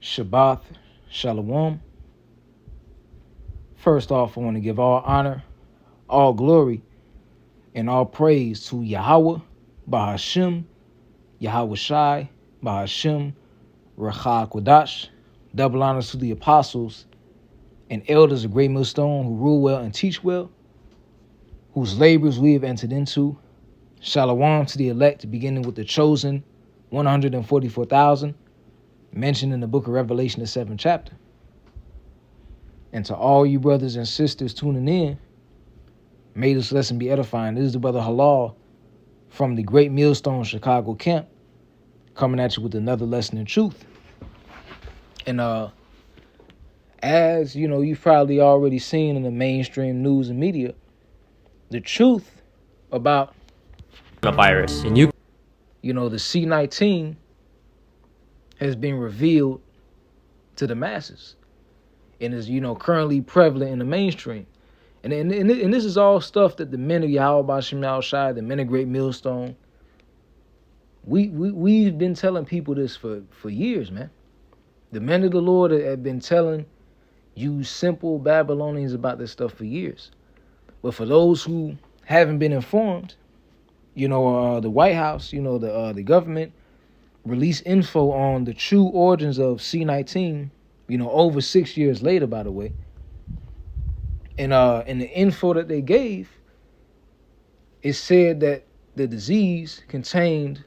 Shabbat Shalom. First off, I want to give all honor, all glory, and all praise to Yahweh, Bahashem, Yahweh Shai, Bahashem, Rachah Kodash. Double honors to the apostles and elders of Great Millstone who rule well and teach well, whose labors we have entered into. Shalom to the elect, beginning with the chosen 144,000, mentioned in the book of Revelation, the 7th chapter. And to all you brothers and sisters tuning in, may this lesson be edifying. This is the brother Halal from the Great Millstone Chicago camp, coming at you with another lesson in truth. And as you know, you've probably already seen in the mainstream news and media, the truth about a virus. And the C-19 has been revealed to the masses and is, currently prevalent in the mainstream. And this is all stuff that the men of Yahweh B'Shem Yahweh Shai, the men of Great Millstone, we've been telling people this for years, man. The men of the Lord have been telling you simple Babylonians about this stuff for years. But for those who haven't been informed, the White House, the government released info on the true origins of C-19, over 6 years later, by the way. And in the info that they gave, it said that the disease contained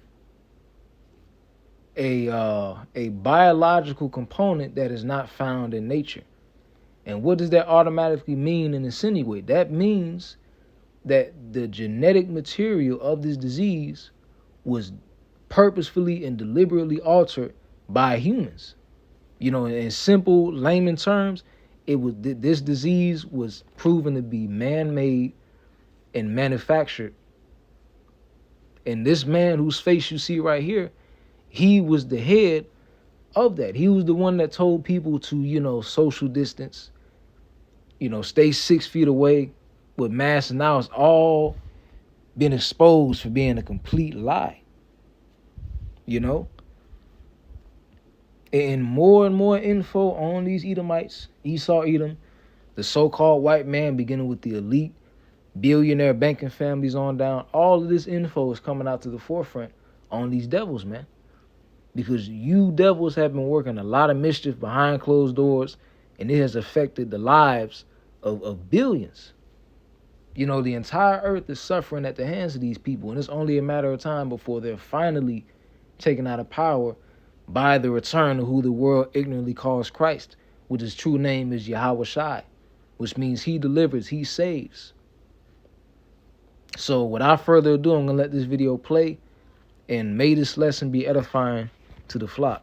a biological component that is not found in nature. And what does that automatically mean and insinuate? That means that the genetic material of this disease was purposefully and deliberately altered by humans. In simple layman terms, this disease was proven to be man-made and manufactured. And this man whose face you see right here, he was the head of that. He was the one that told people to, social distance, stay 6 feet away with masks. And now it's all been exposed for being a complete lie. And more info on these Edomites, Esau, Edom, the so-called white man, beginning with the elite billionaire banking families on down. All of this info is coming out to the forefront on these devils, man. Because you devils have been working a lot of mischief behind closed doors, and it has affected the lives of billions. The entire earth is suffering at the hands of these people, and it's only a matter of time before they're finally taken out of power by the return of who the world ignorantly calls Christ, which his true name is Yahweh Shai, which means he delivers, he saves. So without further ado, I'm going to let this video play, and may this lesson be edifying to the flock.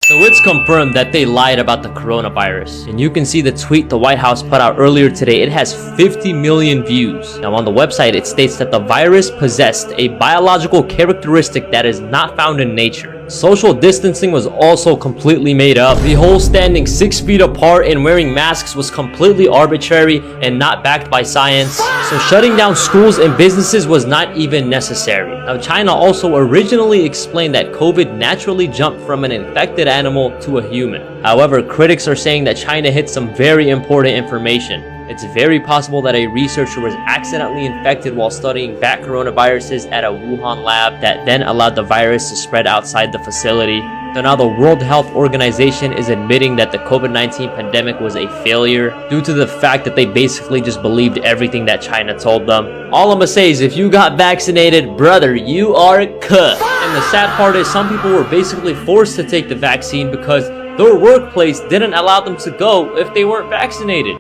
So it's confirmed that they lied about the coronavirus. And you can see the tweet the White House put out earlier today. It has 50 million views. Now on the website, it states that the virus possessed a biological characteristic that is not found in nature. Social distancing was also completely made up. The whole standing 6 feet apart and wearing masks was completely arbitrary and not backed by science. So shutting down schools and businesses was not even necessary. Now China also originally explained that COVID naturally jumped from an infected animal to a human. However, critics are saying that China hid some very important information. It's very possible that a researcher was accidentally infected while studying bat coronaviruses at a Wuhan lab that then allowed the virus to spread outside the facility. So now the World Health Organization is admitting that the COVID-19 pandemic was a failure due to the fact that they basically just believed everything that China told them. All I'm gonna say is if you got vaccinated, brother, you are cooked. And the sad part is some people were basically forced to take the vaccine because their workplace didn't allow them to go if they weren't vaccinated.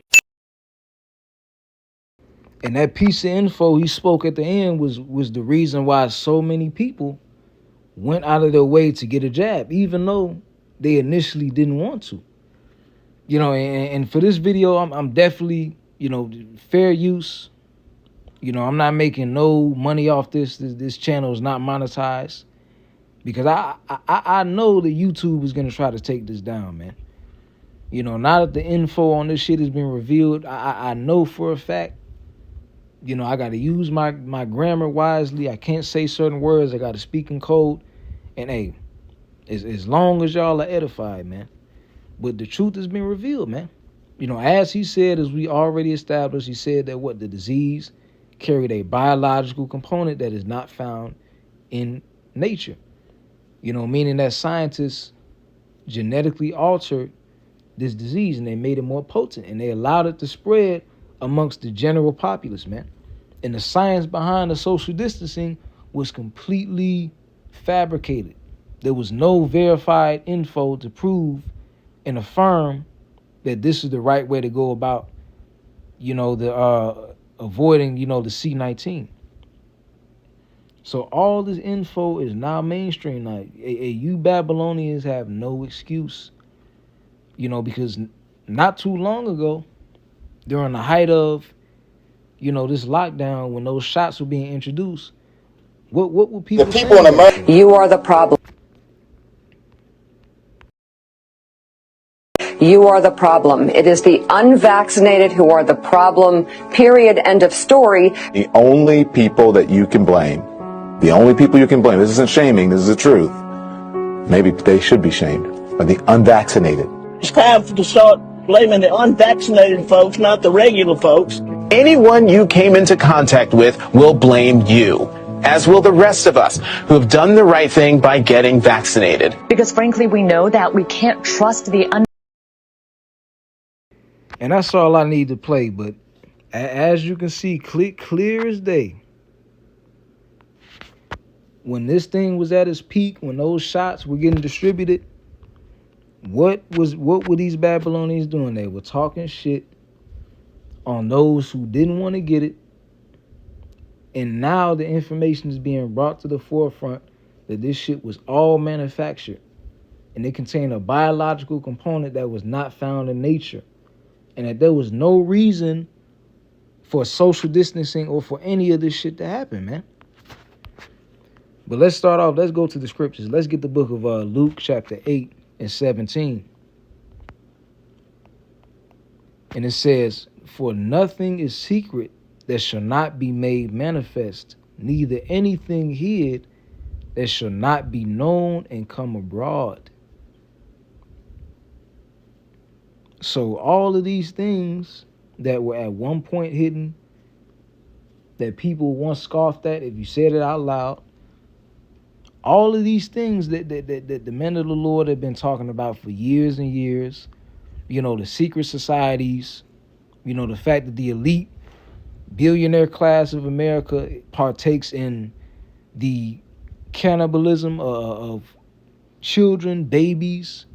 And that piece of info he spoke at the end was the reason why so many people went out of their way to get a jab, even though they initially didn't want to. And for this video, I'm definitely, fair use. I'm not making no money off this. This channel is not monetized because I know that YouTube is gonna try to take this down, man. Now that the info on this shit has been revealed, I know for a fact. I got to use my grammar wisely. I can't say certain words. I got to speak in code. And hey, as long as y'all are edified, man. But the truth has been revealed, man. As he said, as we already established, he said that the disease carried a biological component that is not found in nature. Meaning that scientists genetically altered this disease and they made it more potent and they allowed it to spread amongst the general populace, man. And the science behind the social distancing was completely fabricated. There was no verified info to prove and affirm that this is the right way to go about, the avoiding, the C-19. So all this info is now mainstream. Now, you Babylonians have no excuse, because not too long ago, during the height of, this lockdown, when those shots were being introduced, what were people saying? In America, you are the problem. You are the problem. It is the unvaccinated who are the problem, period, end of story. The only people that you can blame, this isn't shaming, this is the truth. Maybe they should be shamed, are the unvaccinated. It's time to start blaming the unvaccinated folks, not the regular folks. Anyone you came into contact with will blame you, as will the rest of us who have done the right thing by getting vaccinated. Because frankly, we know that we can't trust the And that's all I need to play. But as you can see, clear as day, when this thing was at its peak, when those shots were getting distributed, what were these Babylonians doing? They were talking shit on those who didn't want to get it. And now the information is being brought to the forefront that this shit was all manufactured. And it contained a biological component that was not found in nature. And that there was no reason for social distancing or for any of this shit to happen, man. But let's start off. Let's go to the scriptures. Let's get the book of Luke chapter 8 and 17. And it says, "For nothing is secret that shall not be made manifest, neither anything hid that shall not be known and come abroad." So all of these things that were at one point hidden, that people once scoffed at if you said it out loud, all of these things that the men of the Lord have been talking about for years and years, the secret societies, the fact that the elite billionaire class of America partakes in the cannibalism of children, babies,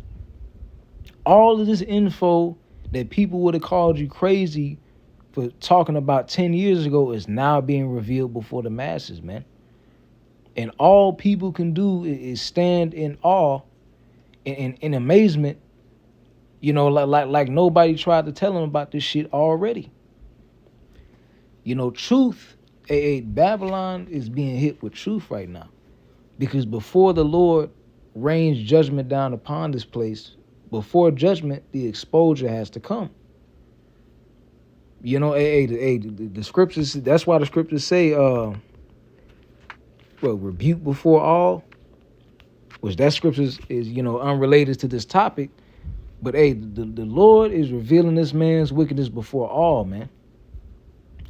all of this info that people would have called you crazy for talking about 10 years ago is now being revealed before the masses, man. And all people can do is stand in awe, in amazement, like nobody tried to tell them about this shit already. Truth, Babylon is being hit with truth right now. Because before the Lord rains judgment down upon this place, before judgment, the exposure has to come. The scriptures, that's why the scriptures say, rebuke before all, which that scriptures is, unrelated to this topic. But the Lord is revealing this man's wickedness before all, man.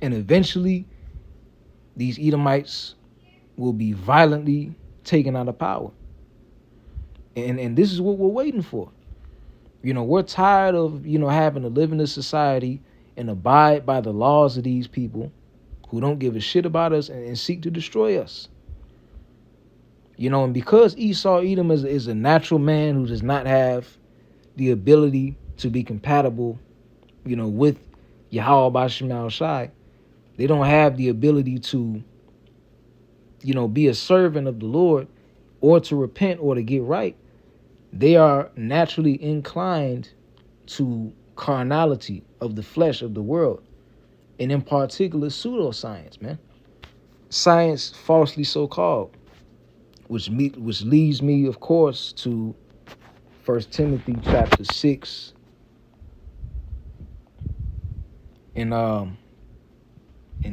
And eventually, these Edomites will be violently taken out of power. And this is what we're waiting for. We're tired of, having to live in this society and abide by the laws of these people who don't give a shit about us and seek to destroy us. And because Esau, Edom is a natural man who does not have the ability to be compatible, with Yahweh B'Shem Shai, they don't have the ability to, be a servant of the Lord or to repent or to get right. They are naturally inclined to carnality of the flesh of the world, and in particular pseudoscience, man. Science falsely so called, which leads me, of course, to 1 Timothy chapter 6 and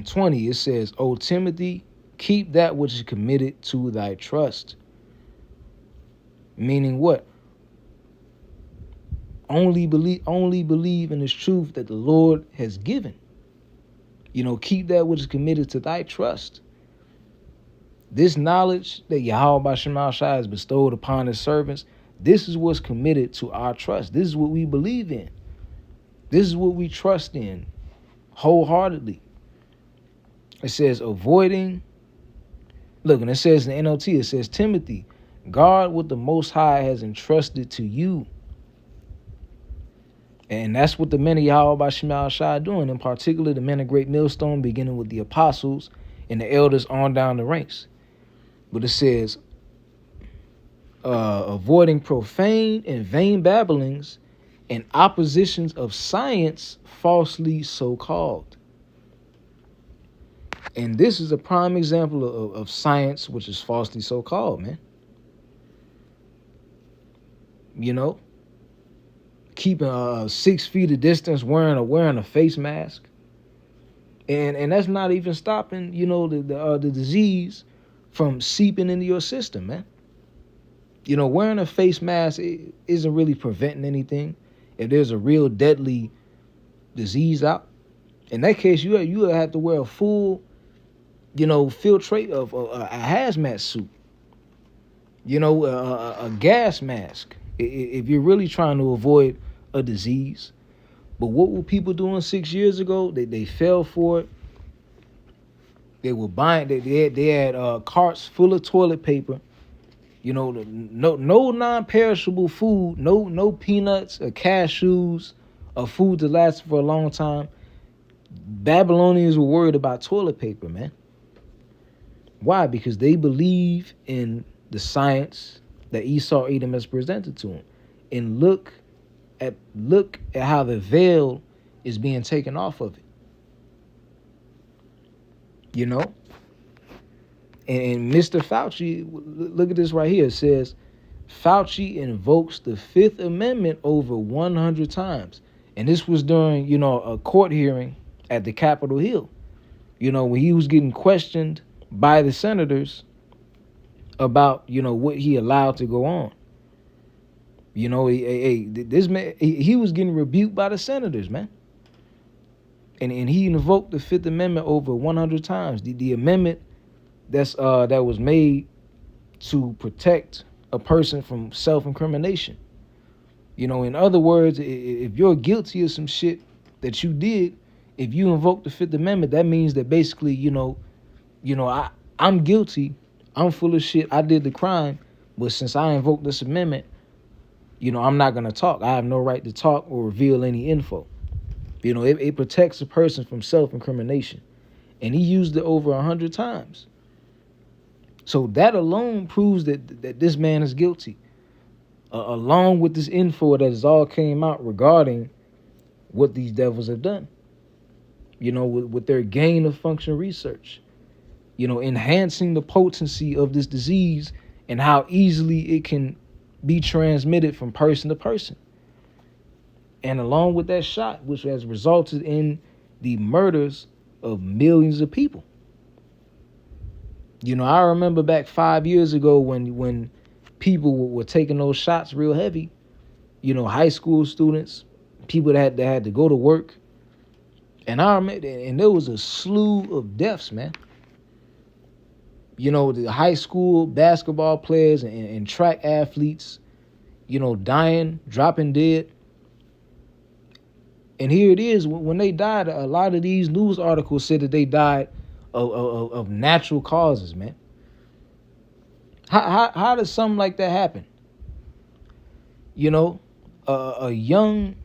20. It says, "O Timothy, keep that which is committed to thy trust, Meaning what? Only believe in this truth that the Lord has given. Keep that which is committed to thy trust. This knowledge that Yahweh B'Shem Shai has bestowed upon his servants, this is what's committed to our trust. This is what we believe in. This is what we trust in wholeheartedly. It says avoiding. Look, and it says in the NLT, it says, Timothy, guard what the Most High has entrusted to you. And that's what the men of Yahweh B'Shem Shai are doing. In particular, the men of Great Millstone, beginning with the apostles and the elders on down the ranks. But it says, avoiding profane and vain babblings and oppositions of science falsely so called. And this is a prime example of science which is falsely so called, man. Keeping 6 feet of distance, wearing a face mask, and that's not even stopping, the disease from seeping into your system, man. Wearing a face mask isn't really preventing anything. If there's a real deadly disease out, in that case, you have to wear a full, filtrate of a hazmat suit, a gas mask, if you're really trying to avoid a disease. But what were people doing 6 years ago? They fell for it. They were buying. They had carts full of toilet paper. No non-perishable food. No peanuts or cashews or food that lasted for a long time. Babylonians were worried about toilet paper, man. Why? Because they believe in the science that Esau Edom has presented to them. And look at how the veil is being taken off of it. And Mr. Fauci, look at this right here. It says, Fauci invokes the Fifth Amendment over 100 times. And this was during, a court hearing at the Capitol Hill. When he was getting questioned by the senators about, what he allowed to go on. This man, he was getting rebuked by the senators, man. And he invoked the Fifth Amendment over 100 times. The amendment that was made to protect a person from self-incrimination. In other words, if you're guilty of some shit that you did, if you invoke the Fifth Amendment, that means that basically, I'm guilty, I'm full of shit, I did the crime, but since I invoked this amendment, I'm not going to talk. I have no right to talk or reveal any info. It protects a person from self-incrimination. And he used it over 100 times. So that alone proves that this man is guilty. Along with this info that has all came out regarding what these devils have done. With their gain of function research. Enhancing the potency of this disease and how easily it can be transmitted from person to person. And along with that shot, which has resulted in the murders of millions of people. I remember back 5 years ago when people were taking those shots real heavy, high school students, people that had to go to work. And I remember, and there was a slew of deaths, man. The high school basketball players and track athletes, dying, dropping dead. And here it is, when they died, a lot of these news articles said that they died of natural causes, man. How does something like that happen? A young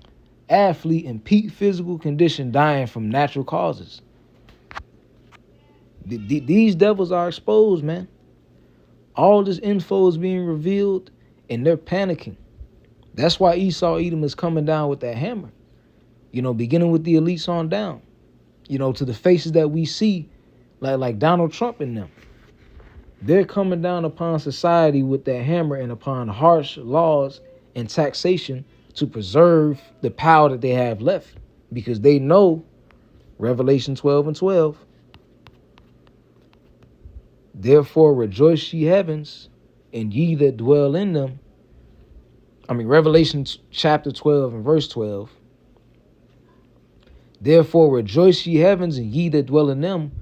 athlete in peak physical condition dying from natural causes. These devils are exposed, man. All this info is being revealed, and they're panicking. That's why Esau Edom is coming down with that hammer. Beginning with the elites on down. To the faces that we see, like Donald Trump and them. They're coming down upon society with that hammer and upon harsh laws and taxation to preserve the power that they have left. Because they know Revelation 12:12. Therefore rejoice ye heavens, and ye that dwell in them. Revelation chapter 12 and verse 12. Therefore rejoice ye heavens, and ye that dwell in them.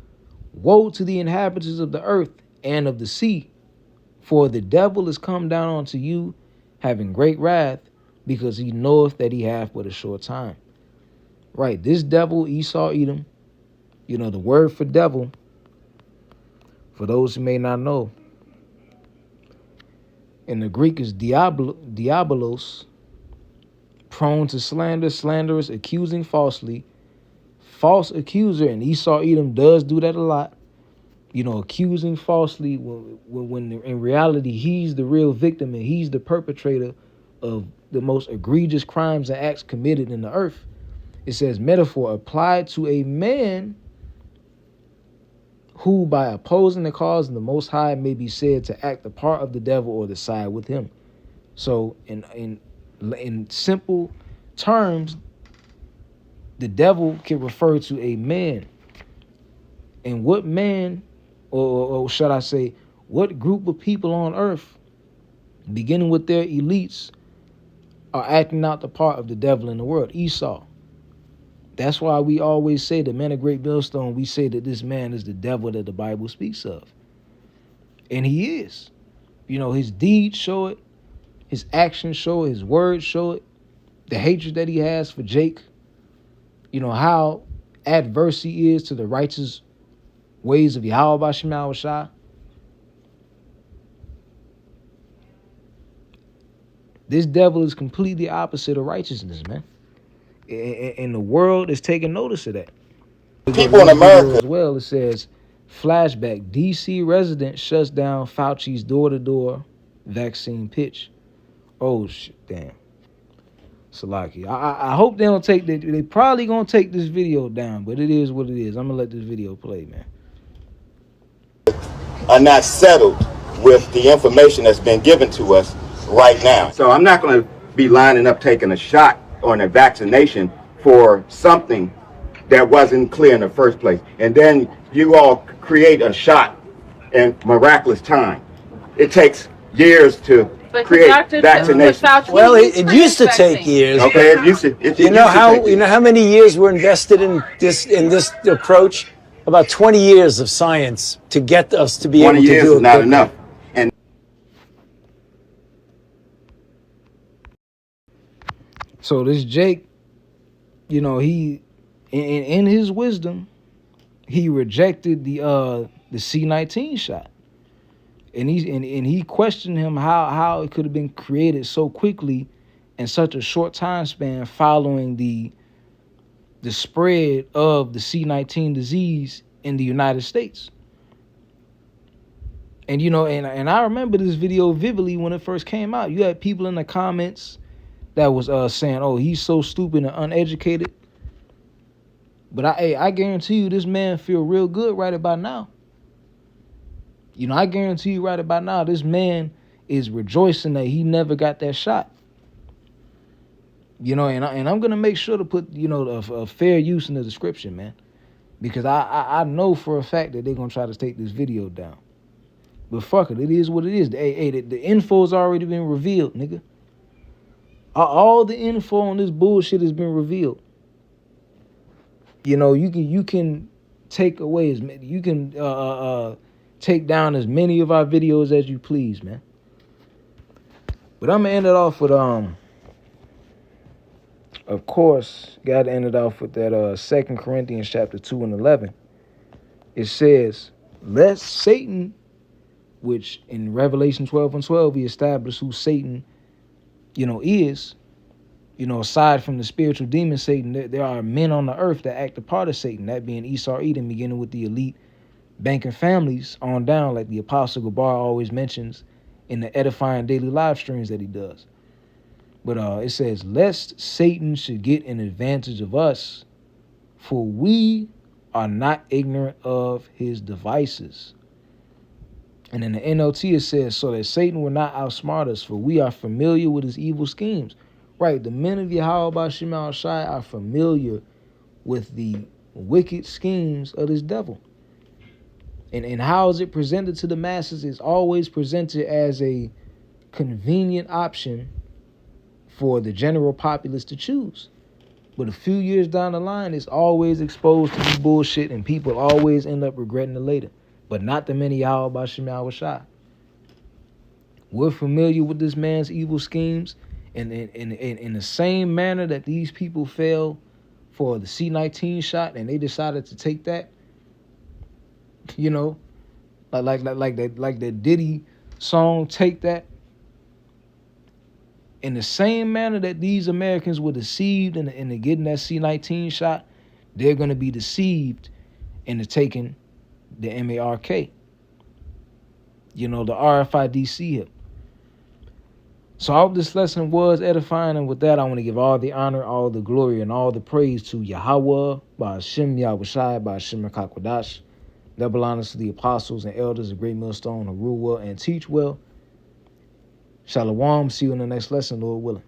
Woe to the inhabitants of the earth and of the sea, for the devil is come down unto you, having great wrath, because he knoweth that he hath but a short time. Right, this devil, Esau, Edom, the word for devil, for those who may not know, in the Greek is diabolos, prone to slander, slanderous, accusing falsely, false accuser, and Esau, Edom does do that a lot. Accusing falsely when in reality he's the real victim and he's the perpetrator of the most egregious crimes and acts committed in the earth. It says, metaphor applied to a man who, by opposing the cause of the Most High, may be said to act the part of the devil or to side with him. So, in simple terms, the devil can refer to a man. And what man, or should I say, what group of people on earth, beginning with their elites, are acting out the part of the devil in the world? Esau. That's why we always say, the man of great millstone, we say that this man is the devil that the Bible speaks of. And he is. His deeds show it. His actions show it. His words show it. The hatred that he has for Jake. How adverse he is to the righteous ways of Yahweh Shema Shah. This devil is completely opposite of righteousness, man. And the world is taking notice of that. People in America as well. It says, flashback: DC resident shuts down Fauci's door-to-door vaccine pitch. Oh shit, damn. Salaki. I hope they don't take that. They probably gonna take this video down, but it is what it is. I'm gonna let this video play, man. Are not settled with the information that's been given to us right now. So I'm not going to be lining up taking a shot or a vaccination for something that wasn't clear in the first place. And then you all create a shot in miraculous time. It takes years to create vaccination. Well, it used to take years. Okay, it used to. You know how many years were invested in this approach? About 20 years of science to get us to be able to do it. 20 years is not enough. And so this Jake, he in his wisdom, he rejected the C-19 shot. And he questioned him how it could have been created so quickly in such a short time span following the spread of the C-19 disease in the United States. And and I remember this video vividly when it first came out. You had people in the comments that was saying, "Oh, he's so stupid and uneducated." But I guarantee you, this man feel real good right about now. I guarantee you right about now, this man is rejoicing that he never got that shot. And I'm gonna make sure to put a fair use in the description, man, because I know for a fact that they're gonna try to take this video down. But fuck it, it is what it is. The info's already been revealed, nigga. All the info on this bullshit has been revealed. You can take away you can take down as many of our videos as you please, man. But I'm gonna end it off with of course, got to end it off with that 2 Corinthians chapter 2 and 11. It says, lest Satan, which in Revelation 12 and 12, he established who Satan, is. Aside from the spiritual demon Satan, there are men on the earth that act a part of Satan, that being Esau, Edom, beginning with the elite banking families on down, like the Apostle Gabar always mentions in the edifying daily live streams that he does. But it says, lest Satan should get an advantage of us, for we are not ignorant of his devices. And in the NLT it says, so that Satan will not outsmart us, for we are familiar with his evil schemes. Right, the men of Yahweh Shema Shai are familiar with the wicked schemes of this devil. And how is it presented to the masses? It's always presented as a convenient option for the general populace to choose. But a few years down the line, it's always exposed to be bullshit, and people always end up regretting it later. But not the many Yahweh Bashim Yahweh Shai. We're familiar with this man's evil schemes, and in the same manner that these people fell for the C-19 shot, and they decided to take that, you know, like that Diddy song, Take That. In the same manner that these Americans were deceived into getting that C-19 shot, they're going to be deceived into taking the MARK, you know, the RFID hip. So I hope this lesson was edifying, and with that, I want to give all the honor, all the glory, and all the praise to Yahweh, Ba'ashem Yahweh Shai, Ba'ashem Rakakwadash. Double honors to the apostles and elders of Great Millstone who rule well and teach well. Shalom. See you in the next lesson, Lord willing.